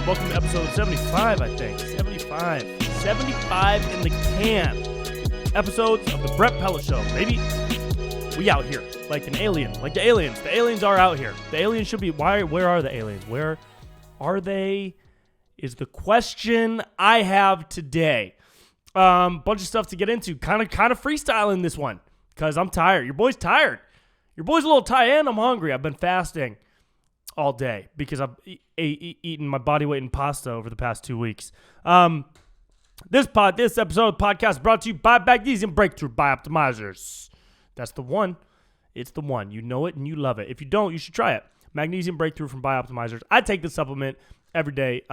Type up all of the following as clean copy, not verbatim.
Welcome to episode 75, I think. 75 in the can. Episodes of the Brent Pella Show, baby. We out here like an alien, like the aliens. The aliens are out here. The aliens should be. Where are the aliens? Where are they? Is the question I have today. Bunch of stuff to get into. Kind of freestyling this one because I'm tired. Your boy's tired. Your boy's a little tired and I'm hungry. I've been fasting all day because I've eaten my body weight in pasta over the past 2 weeks. This episode of the podcast is brought to you by Magnesium Breakthrough by Optimizers. That's the one. It's the one. You know it and you love it. If you don't, you should try it. Magnesium Breakthrough from Optimizers. I take the supplement every day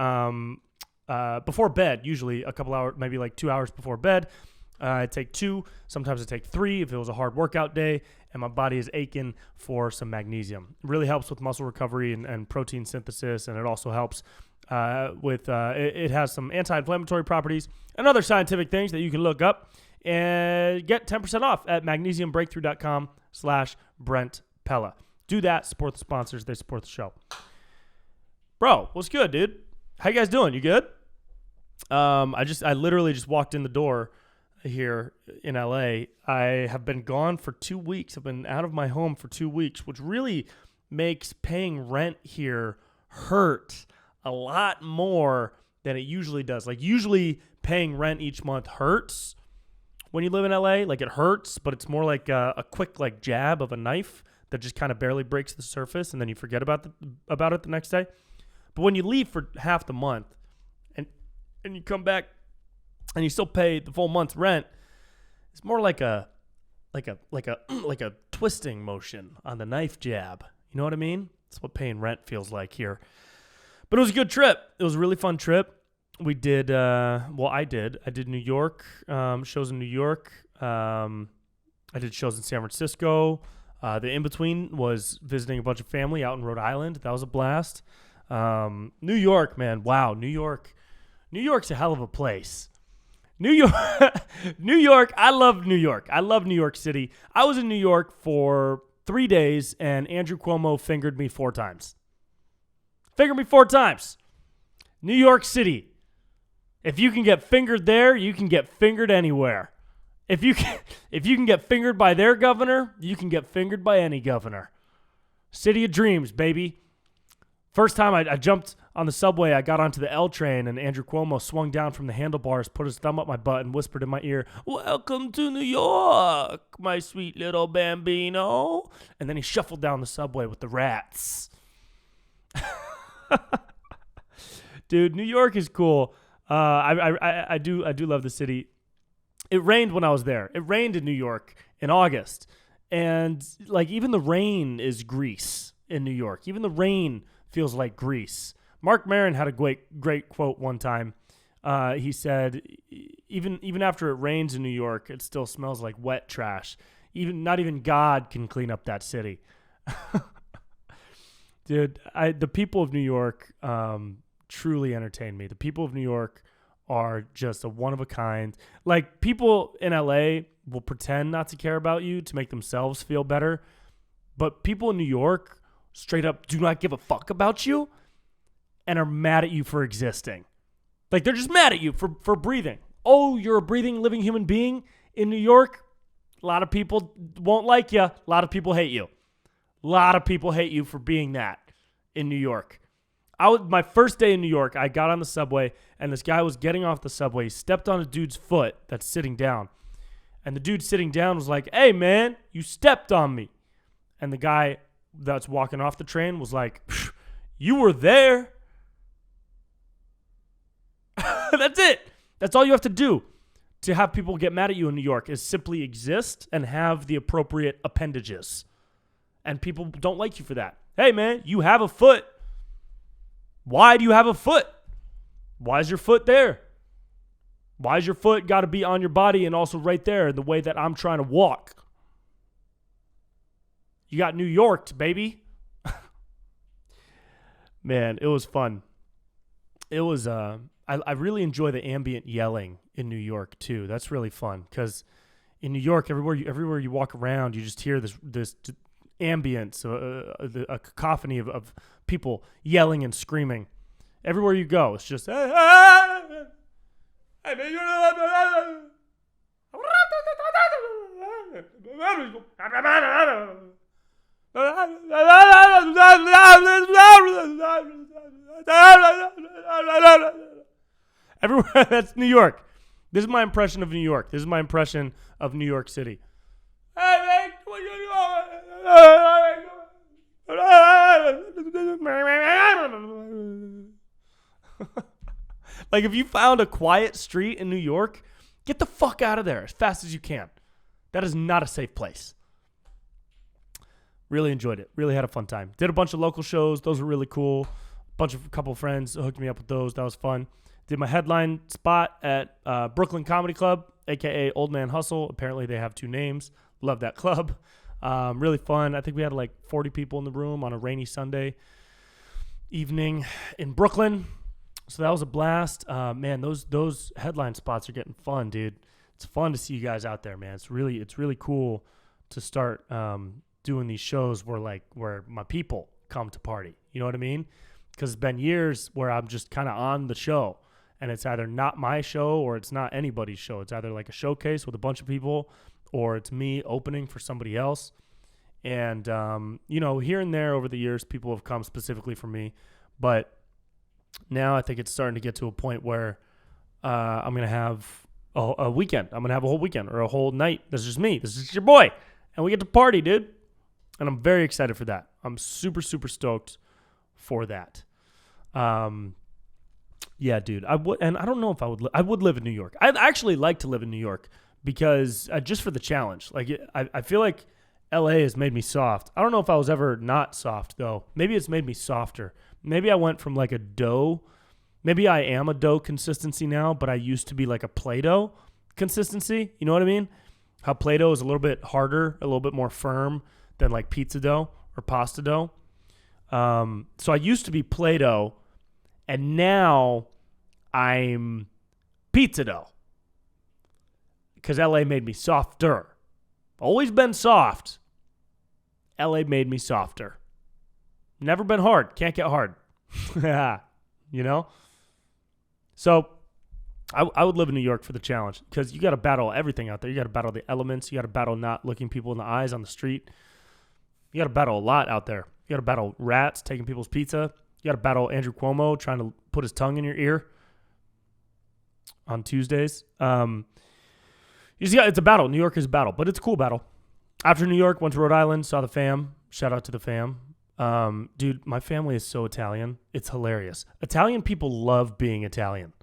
before bed, usually a couple hours, maybe like 2 hours before bed. I take 2. Sometimes I take 3 if it was a hard workout day and my body is aching for some magnesium. It really helps with muscle recovery and protein synthesis, and it also helps with it has some anti-inflammatory properties and other scientific things that you can look up and get 10% off at magnesiumbreakthrough.com/Brent Pella. Do that. Support the sponsors. They support the show. Bro, what's good, dude? How you guys doing? You good? I literally just walked in the door here in LA. I have been gone for 2 weeks. I've been out of my home for 2 weeks, which really makes paying rent here hurt a lot more than it usually does. Like, usually paying rent each month hurts when you live in LA. Like, it hurts, but it's more like a quick like jab of a knife that just kind of barely breaks the surface, and then you forget about it the next day. But when you leave for half the month and you come back and you still pay the full month's rent, it's more like a twisting motion on the knife jab. You know what I mean? That's what paying rent feels like here. But it was a good trip. It was a really fun trip. We did, I did New York, shows in New York. I did shows in San Francisco. The in-between was visiting a bunch of family out in Rhode Island. That was a blast. New York, man. Wow. New York's a hell of a place. New York, I love New York. I love New York City. I was in New York for 3 days, and Andrew Cuomo fingered me 4 times. Fingered me 4 times. New York City. If you can get fingered there, you can get fingered anywhere. If you can get fingered by their governor, you can get fingered by any governor. City of dreams, baby. First time I jumped on the subway, I got onto the L train, and Andrew Cuomo swung down from the handlebars, put his thumb up my butt, and whispered in my ear, "Welcome to New York, my sweet little bambino." And then he shuffled down the subway with the rats. Dude, New York is cool. I do love the city. It rained when I was there. It rained in New York in August. And like, even the rain is grease in New York. Even the rain feels like grease. Mark Maron had a great quote one time. He said, even after it rains in New York, it still smells like wet trash. Not even God can clean up that city. Dude, the people of New York truly entertain me. The people of New York are just a one of a kind. Like, people in LA will pretend not to care about you to make themselves feel better, but people in New York straight up do not give a fuck about you and are mad at you for existing. Like, they're just mad at you for breathing. Oh, you're a breathing, living human being in New York? A lot of people won't like you. A lot of people hate you. A lot of people hate you for being that in New York. My first day in New York, I got on the subway, and this guy was getting off the subway. He stepped on a dude's foot that's sitting down. And the dude sitting down was like, "Hey, man, you stepped on me." And the guy that's walking off the train was like, "You were there." That's it. That's all you have to do to have people get mad at you in New York, is simply exist and have the appropriate appendages. And people don't like you for that. Hey, man, you have a foot. Why do you have a foot? Why is your foot there? Why is your foot got to be on your body and also right there the way that I'm trying to walk? You got New Yorked, baby. Man, it was fun. It was, I really enjoy the ambient yelling in New York too. That's really fun because in New York, everywhere you walk around, you just hear this ambience, a cacophony of people yelling and screaming. Everywhere you go, it's just, hey, man, everywhere. That's New York. This is my impression of New York. This is my impression of New York City. Hey, like, if you found a quiet street in New York, get the fuck out of there as fast as you can. That is not a safe place. Really enjoyed it. Really had a fun time. Did a bunch of local shows. Those were really cool. A couple of friends hooked me up with those. That was fun. Did my headline spot at Brooklyn Comedy Club, a.k.a. Old Man Hustle. Apparently they have 2 names. Love that club. Really fun. I think we had like 40 people in the room on a rainy Sunday evening in Brooklyn. So that was a blast. Man, those headline spots are getting fun, dude. It's fun to see you guys out there, man. It's really cool to start doing these shows where my people come to party. You know what I mean? Because it's been years where I'm just kind of on the show, and it's either not my show or it's not anybody's show. It's either like a showcase with a bunch of people, or it's me opening for somebody else. And, here and there over the years, people have come specifically for me. But now I think it's starting to get to a point where I'm going to have a weekend. I'm going to have a whole weekend or a whole night. This is just me. This is your boy. And we get to party, dude. And I'm very excited for that. I'm super, super stoked for that. Yeah, dude. I don't know if I would. I would live in New York. I'd actually like to live in New York because just for the challenge. Like, I feel like LA has made me soft. I don't know if I was ever not soft though. Maybe it's made me softer. Maybe I went from like a dough. Maybe I am a dough consistency now, but I used to be like a Play-Doh consistency. You know what I mean? How Play-Doh is a little bit harder, a little bit more firm than like pizza dough or pasta dough. So I used to be Play-Doh, and now I'm pizza dough because LA made me softer. Always been soft. LA made me softer. Never been hard. Can't get hard. You know? So I would live in New York for the challenge because you got to battle everything out there. You got to battle the elements. You got to battle not looking people in the eyes on the street. You got to battle a lot out there. You got to battle rats taking people's pizza. You got to battle Andrew Cuomo trying to put his tongue in your ear on Tuesdays. It's a battle. New York is a battle, but it's a cool battle. After New York, went to Rhode Island, saw the fam. Shout out to the fam. Dude, my family is so Italian. It's hilarious. Italian people love being Italian.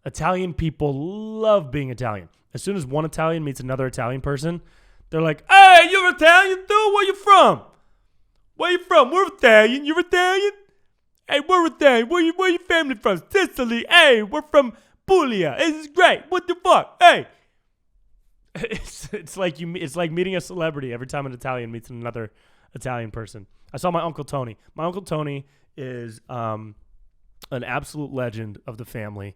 Italian people love being Italian. As soon as one Italian meets another Italian person, they're like, hey, you're Italian too? Where you from? Where you from? We're Italian. You're Italian? Hey, we're Italian. Where your family from? Sicily. Hey, we're from Puglia. This is great. What the fuck? Hey. It's like meeting a celebrity every time an Italian meets another Italian person. I saw my Uncle Tony. My Uncle Tony is an absolute legend of the family.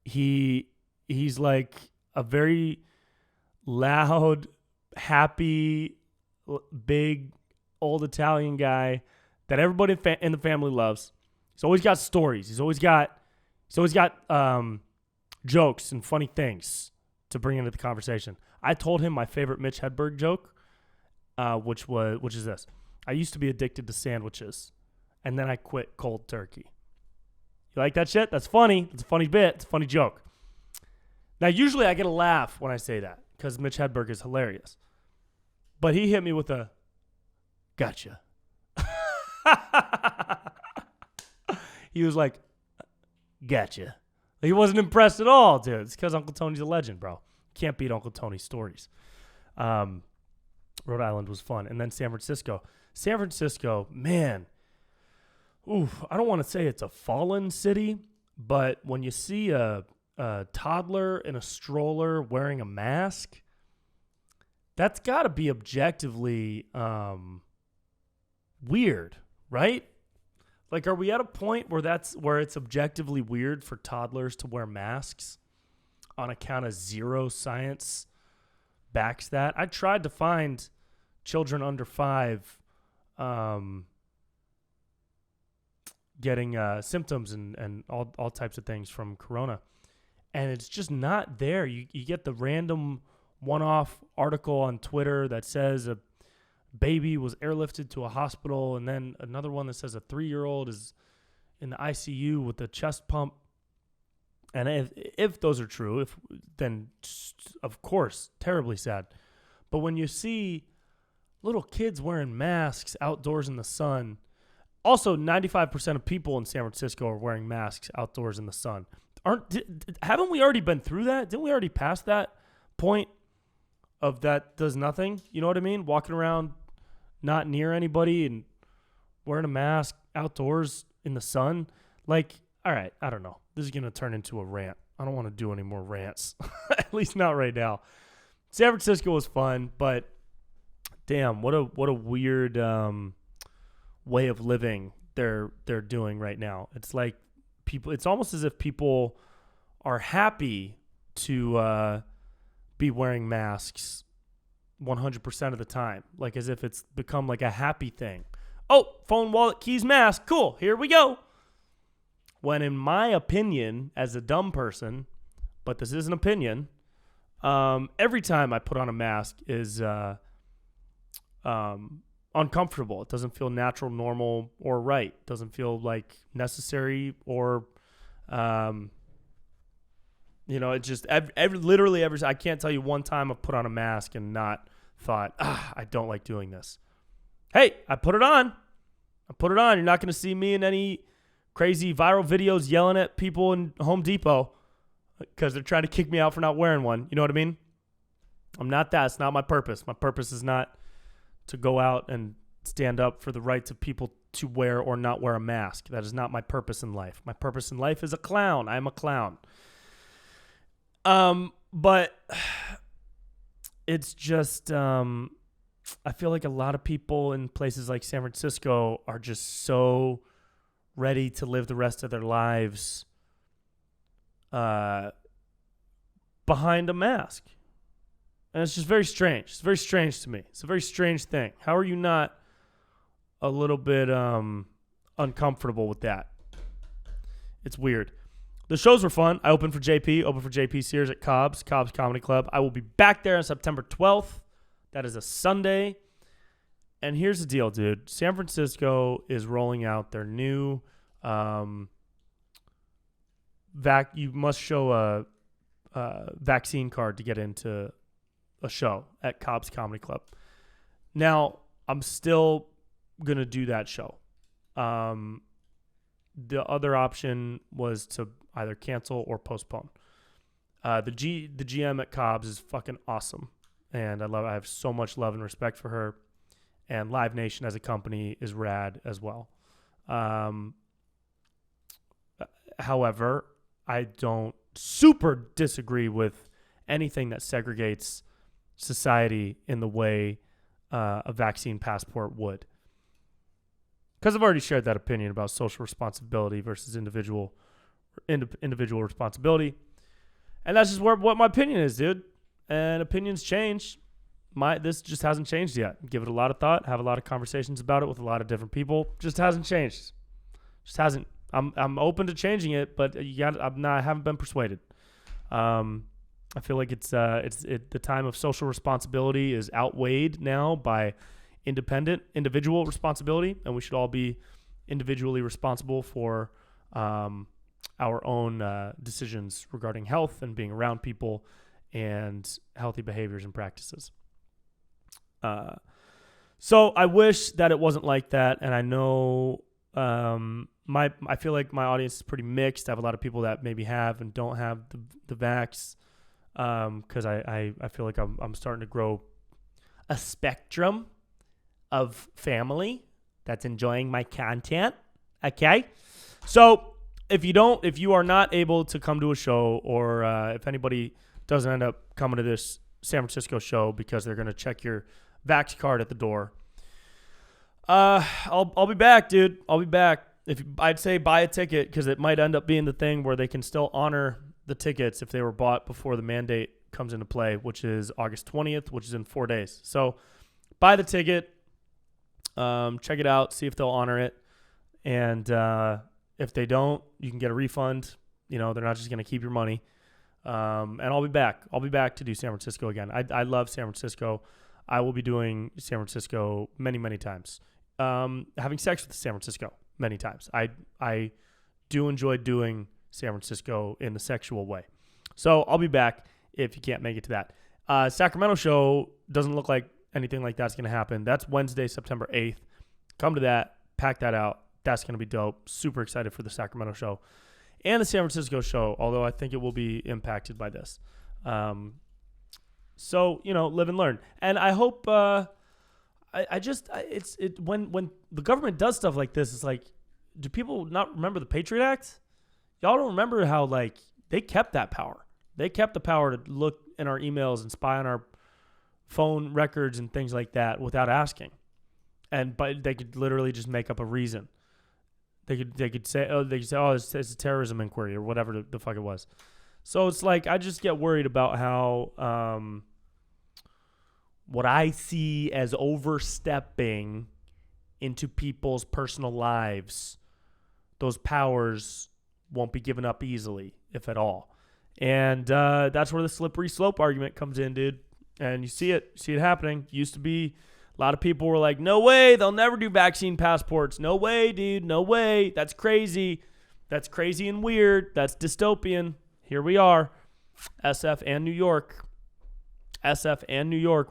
He's like a very loud, happy, big, old Italian guy that everybody in the family loves. He's always got stories. He's always got jokes and funny things to bring into the conversation. I told him my favorite Mitch Hedberg joke, which is this. I used to be addicted to sandwiches, and then I quit cold turkey. You like that shit? That's funny. It's a funny bit. It's a funny joke. Now, usually I get a laugh when I say that because Mitch Hedberg is hilarious. But he hit me with a, gotcha. He was like, gotcha. He wasn't impressed at all, dude. It's because Uncle Tony's a legend, bro. Can't beat Uncle Tony's stories. Rhode Island was fun. And then San Francisco. San Francisco, man. Oof, I don't want to say it's a fallen city, but when you see a toddler in a stroller wearing a mask, that's got to be objectively weird, right? Like, are we at a point where it's objectively weird for toddlers to wear masks on account of zero science backs that? I tried to find children under 5 getting symptoms and all types of things from corona. And it's just not there. You get the random one-off article on Twitter that says a baby was airlifted to a hospital, and then another one that says a 3-year-old is in the ICU with a chest pump. And if those are true, then of course, terribly sad. But when you see little kids wearing masks outdoors in the sun, also 95% of people in San Francisco are wearing masks outdoors in the sun. Haven't we already been through that? Didn't we already pass that point of that does nothing? You know what I mean? Walking around not near anybody and wearing a mask outdoors in the sun. Like, all right, I don't know. This is going to turn into a rant. I don't want to do any more rants, at least not right now. San Francisco was fun, but damn, what a weird way of living they're doing right now. It's like people. It's almost as if people are happy to be wearing masks 100% of the time, like as if it's become like a happy thing. Oh, phone, wallet, keys, mask. Cool. Here we go. When in my opinion, as a dumb person, but this is an opinion, every time I put on a mask is uncomfortable. It doesn't feel natural, normal, or right. It doesn't feel like necessary or, it just literally every. I can't tell you one time I've put on a mask and not thought, I don't like doing this. Hey, I put it on. You're not going to see me in any crazy viral videos yelling at people in Home Depot because they're trying to kick me out for not wearing one. You know what I mean? I'm not that. It's not my purpose. My purpose is not to go out and stand up for the rights of people to wear or not wear a mask. That is not my purpose in life. My purpose in life is a clown. I'm a clown. But it's just, I feel like a lot of people in places like San Francisco are just so ready to live the rest of their lives behind a mask. And it's just very strange. It's very strange to me. It's a very strange thing. How are you not a little bit uncomfortable with that? It's weird. The shows were fun. I opened for JP Sears at Cobb's Comedy Club. I will be back there on September 12th. That is a Sunday. And here's the deal, dude. San Francisco is rolling out their new you must show a vaccine card to get into a show at Cobb's Comedy Club. Now, I'm still going to do that show. The other option was to either cancel or postpone. The GM at Cobb's is fucking awesome. And I have so much love and respect for her. And Live Nation as a company is rad as well. However, I don't super disagree with anything that segregates society in the way a vaccine passport would. Because I've already shared that opinion about social responsibility versus individual responsibility. And that's just what my opinion is, dude. And opinions change. This just hasn't changed yet. Give it a lot of thought. Have a lot of conversations about it with a lot of different people. Just hasn't changed. Just hasn't. I'm open to changing it, but I haven't been persuaded. I feel like the time of social responsibility is outweighed now by individual responsibility, and we should all be individually responsible for our own decisions regarding health and being around people and healthy behaviors and practices. So I wish that it wasn't like that, and I know I feel like my audience is pretty mixed. I have a lot of people that maybe have and don't have the vax, because I feel like I'm starting to grow a spectrum of family that's enjoying my content. Okay, so if you are not able to come to a show, or if anybody doesn't end up coming to this San Francisco show because they're going to check your vax card at the door, I'll be back, dude. I'll be back. I'd say buy a ticket, because it might end up being the thing where they can still honor the tickets if they were bought before the mandate comes into play, which is August 20th, which is in 4 days. So buy the ticket, check it out, see if they'll honor it. And If they don't, you can get a refund. You know, they're not just going to keep your money. And I'll be back. I'll be back to do San Francisco again. I love San Francisco. I will be doing San Francisco many, many times. Having sex with San Francisco many times. I do enjoy doing San Francisco in the sexual way. So I'll be back if you can't make it to that. Sacramento show doesn't look like anything like that's going to happen. That's Wednesday, September 8th. Come to that. Pack that out. That's going to be dope. Super excited for the Sacramento show and the San Francisco show, although I think it will be impacted by this. So, you know, live and learn. And I hope when the government does stuff like this, it's like, do people not remember the Patriot Act? Y'all don't remember how, like, they kept that power. They kept the power to look in our emails and spy on our phone records and things like that without asking. But they could literally just make up a reason. They could say it's a terrorism inquiry or whatever the fuck it was. So it's like, I just get worried about how what I see as overstepping into people's personal lives, those powers won't be given up easily, if at all. And that's where the slippery slope argument comes in, dude. And you see it happening. Used to be a lot of people were like, no way, they'll never do vaccine passports. No way, dude, no way. That's crazy. That's crazy and weird. That's dystopian. Here we are. SF and New York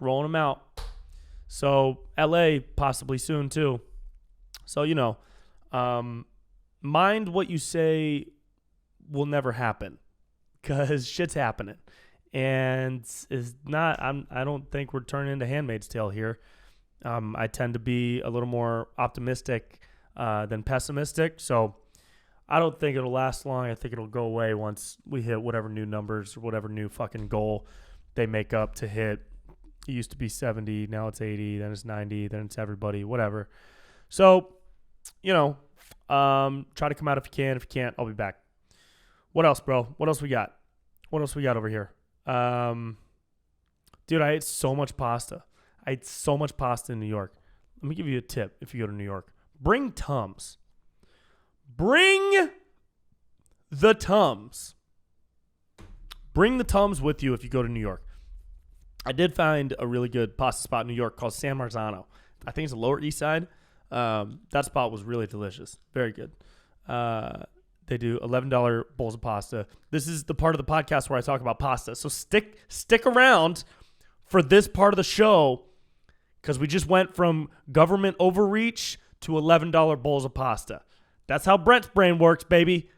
rolling them out. So LA possibly soon too. So, you know, mind what you say will never happen, because shit's happening. And is not, I don't think we're turning into Handmaid's Tale here. I tend to be a little more optimistic than pessimistic. So I don't think it'll last long. I think it'll go away once we hit whatever new numbers or whatever new fucking goal they make up to hit. It used to be 70, now it's 80, then it's 90, then it's everybody, whatever. So, you know, try to come out if you can. If you can't, I'll be back. What else, bro? What else we got? What else we got over here? Dude, I ate so much pasta. I ate so much pasta in New York. Let me give you a tip if you go to New York. Bring Tums. Bring the Tums. Bring the Tums with you if you go to New York. I did find a really good pasta spot in New York called San Marzano. I think it's the Lower East Side. That spot was really delicious. Very good. They do $11 bowls of pasta. This is the part of the podcast where I talk about pasta. So stick around for this part of the show, because we just went from government overreach to $11 bowls of pasta. That's how Brent's brain works, baby.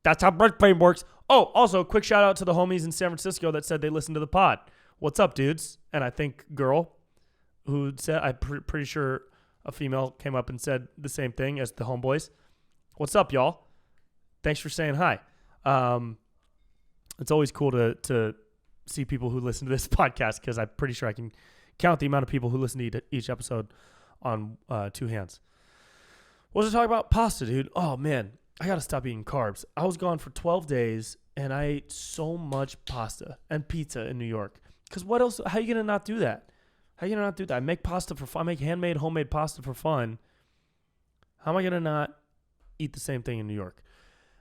That's how Brent's brain works. Oh, also, quick shout out to the homies in San Francisco that said they listened to the pod. What's up, dudes? And I think girl who said, I'm pretty sure a female came up and said the same thing as the homeboys. What's up, y'all? Thanks for saying hi. It's always cool to see people who listen to this podcast, because I'm pretty sure I can count the amount of people who listen to each episode on two hands. What was I talking about? Pasta, dude. Oh, man. I got to stop eating carbs. I was gone for 12 days, and I ate so much pasta and pizza in New York. Because what else? How are you going to not do that? How are you going to not do that? I make pasta for fun. I make handmade, homemade pasta for fun. How am I going to not eat the same thing in New York?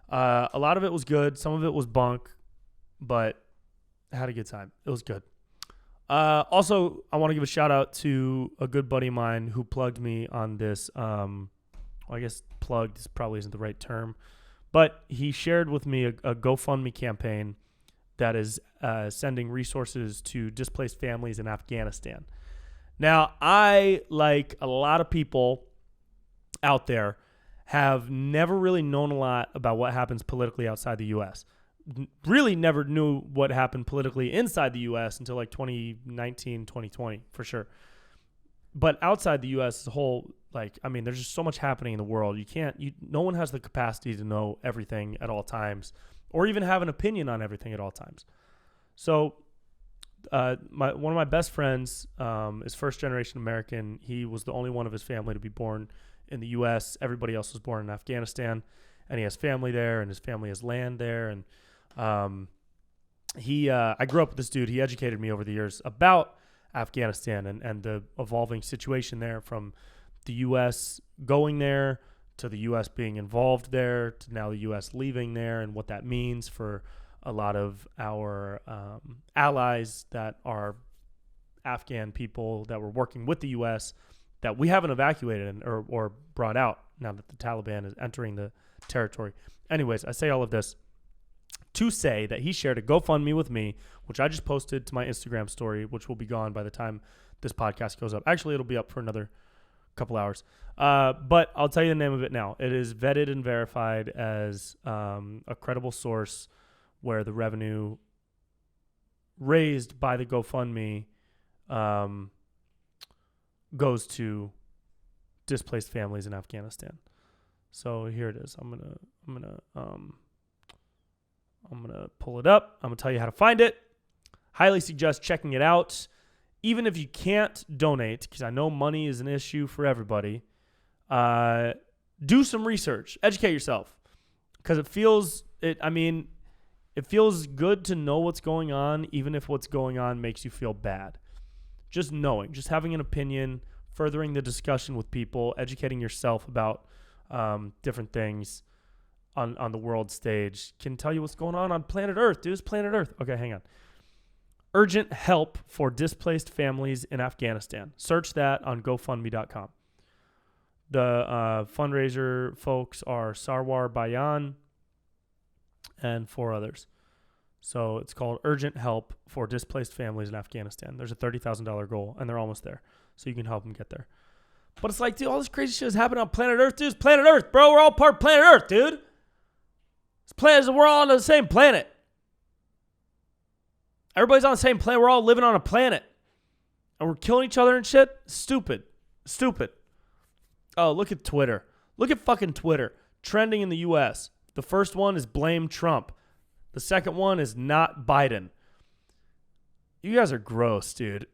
A lot of it was good. Some of it was bunk, but I had a good time. It was good. Also, I want to give a shout out to a good buddy of mine who plugged me on this. I guess plugged probably isn't the right term, but he shared with me a GoFundMe campaign that is sending resources to displaced families in Afghanistan. Now, I, like a lot of people out there, have never really known a lot about what happens politically outside the U.S. Really never knew what happened politically inside the U.S. until like 2019, 2020, for sure. But outside the U.S. as a whole, like, I mean, there's just so much happening in the world. No one has the capacity to know everything at all times, or even have an opinion on everything at all times. So one of my best friends is first generation American. He was the only one of his family to be born in the U.S. Everybody else was born in Afghanistan, and he has family there, and his family has land there. And I grew up with this dude. He educated me over the years about Afghanistan and the evolving situation there, from the U.S. going there to the U.S. being involved there, to now the U.S. leaving there, and what that means for a lot of our allies that are Afghan people that were working with the U.S. that we haven't evacuated or brought out now that the Taliban is entering the territory. Anyways, I say all of this to say that he shared a GoFundMe with me, which I just posted to my Instagram story, which will be gone by the time this podcast goes up. Actually, it'll be up for another couple hours. But I'll tell you the name of it now. It is vetted and verified as a credible source where the revenue raised by the GoFundMe goes to displaced families in Afghanistan. So here it is. I'm gonna pull it up. I'm gonna tell you how to find it. Highly suggest checking it out. Even if you can't donate, because I know money is an issue for everybody, do some research. Educate yourself. Because it feels good to know what's going on, even if what's going on makes you feel bad. Just knowing, just having an opinion, furthering the discussion with people, educating yourself about different things on the world stage can tell you what's going on planet Earth, dude. It's planet Earth. Okay, hang on. Urgent help for displaced families in Afghanistan. Search that on GoFundMe.com. The fundraiser folks are Sarwar Bayan and 4 others. So it's called Urgent Help for Displaced Families in Afghanistan. There's a $30,000 goal, and they're almost there. So you can help them get there. But it's like, dude, all this crazy shit is happening on planet Earth, dude. It's planet Earth, bro. We're all part of planet Earth, dude. We're all on the same planet. Everybody's on the same planet. We're all living on a planet. And we're killing each other and shit. Stupid. Oh, look at Twitter. Look at fucking Twitter. Trending in the U.S. The first one is blame Trump. The second one is not Biden. You guys are gross, dude.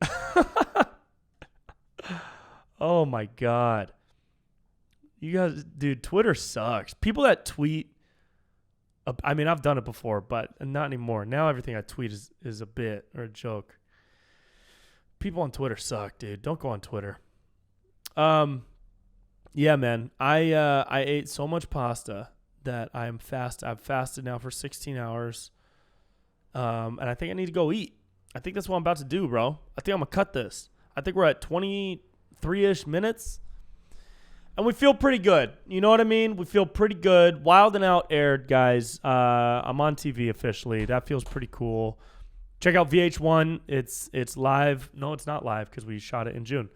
Oh, my God. You guys, dude, Twitter sucks. People that tweet, I mean, I've done it before, but not anymore. Now everything I tweet is a bit or a joke. People on Twitter suck, dude. Don't go on Twitter. Yeah, man. I ate so much pasta that I've fasted now for 16 hours. And I think I need to go eat. I think that's what I'm about to do, bro. I think I'm going to cut this. I think we're at 23-ish minutes. And we feel pretty good. You know what I mean? We feel pretty good. Wild and Out aired, guys. I'm on TV officially. That feels pretty cool. Check out VH1. It's live. No, it's not live because we shot it in June.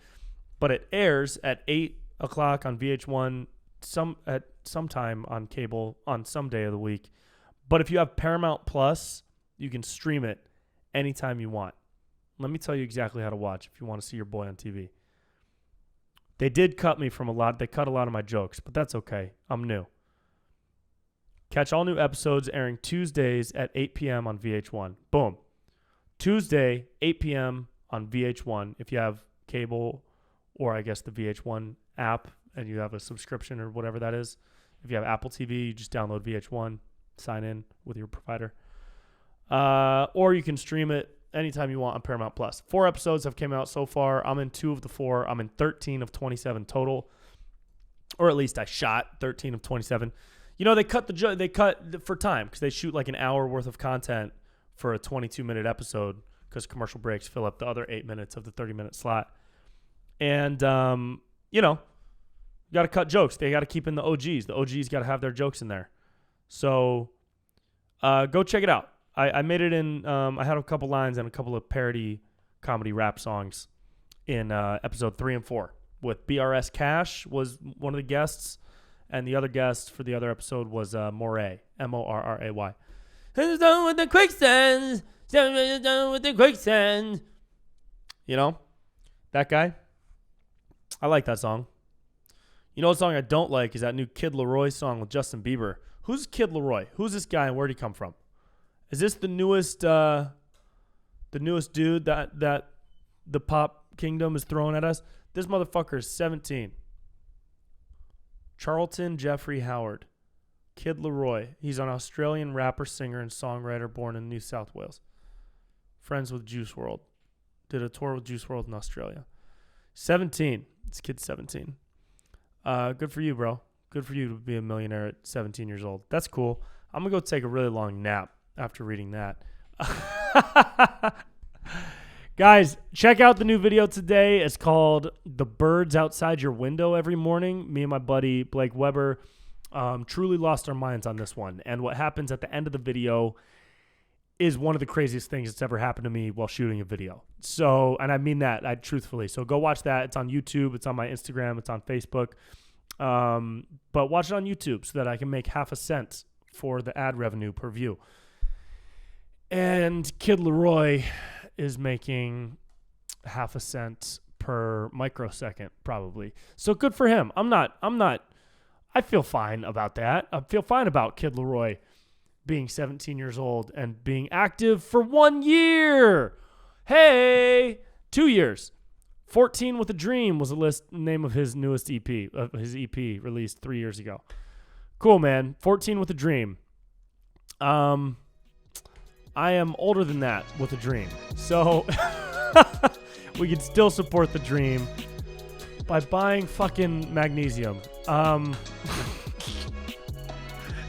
But it airs at 8 o'clock on VH1 sometime on cable on some day of the week. But if you have Paramount Plus, you can stream it anytime you want. Let me tell you exactly how to watch if you want to see your boy on TV. They did cut me from a lot. They cut a lot of my jokes, but that's okay. I'm new. Catch all new episodes airing Tuesdays at 8 p.m. on VH1. Boom. Tuesday, 8 p.m. on VH1. If you have cable or I guess the VH1 app and you have a subscription or whatever that is. If you have Apple TV, you just download VH1, sign in with your provider. Or you can stream it anytime you want on Paramount Plus. 4 episodes have came out so far. I'm in 2 of the 4. I'm in 13 of 27 total. Or at least I shot 13 of 27. You know, they cut for time because they shoot like an hour worth of content for a 22-minute episode because commercial breaks fill up the other 8 minutes of the 30-minute slot. And, you know, you got to cut jokes. They got to keep in the OGs. The OGs got to have their jokes in there. So go check it out. I made it in, I had a couple lines and a couple of parody comedy rap songs in episode 3 and 4 with BRS Cash was one of the guests. And the other guest for the other episode was Moray, Morray. Who's done with the quicksand? Done with the quicksand. You know, that guy. I like that song. You know what song I don't like is that new Kid Laroi song with Justin Bieber. Who's Kid Laroi? Who's this guy and where'd he come from? Is this the newest dude that the pop kingdom is throwing at us? This motherfucker is 17. Charlton Jeffrey Howard. Kid Laroi. He's an Australian rapper, singer, and songwriter born in New South Wales. Friends with Juice WRLD. Did a tour with Juice WRLD in Australia. 17. This kid's 17. Good for you, bro. Good for you to be a millionaire at 17 years old. That's cool. I'm going to go take a really long nap after reading that. Guys, check out the new video today. It's called The Birds Outside Your Window Every Morning. Me and my buddy Blake Weber truly lost our minds on this one. And what happens at the end of the video is one of the craziest things that's ever happened to me while shooting a video. So, and I mean that, truthfully. So go watch that. It's on YouTube. It's on my Instagram. It's on Facebook. But watch it on YouTube so that I can make half a cent for the ad revenue per view. And Kid Leroy is making half a cent per microsecond, probably. So good for him. I feel fine about that. I feel fine about Kid Leroy being 17 years old and being active for 1 year. Hey, 2 years. 14 with a Dream was the name of his newest EP, his EP released 3 years ago. Cool, man. 14 with a Dream. I am older than that with a dream. So we can still support the dream by buying fucking magnesium.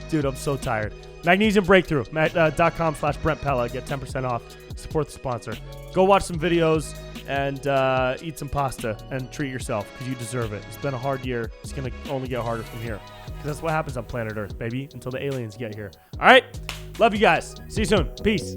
Dude, I'm so tired. Magnesium Breakthrough, .com/Brent Pella. Get 10% off. Support the sponsor. Go watch some videos and eat some pasta and treat yourself because you deserve it. It's been a hard year. It's going to only get harder from here because that's what happens on planet Earth, baby, until the aliens get here. All right. Love you guys. See you soon. Peace.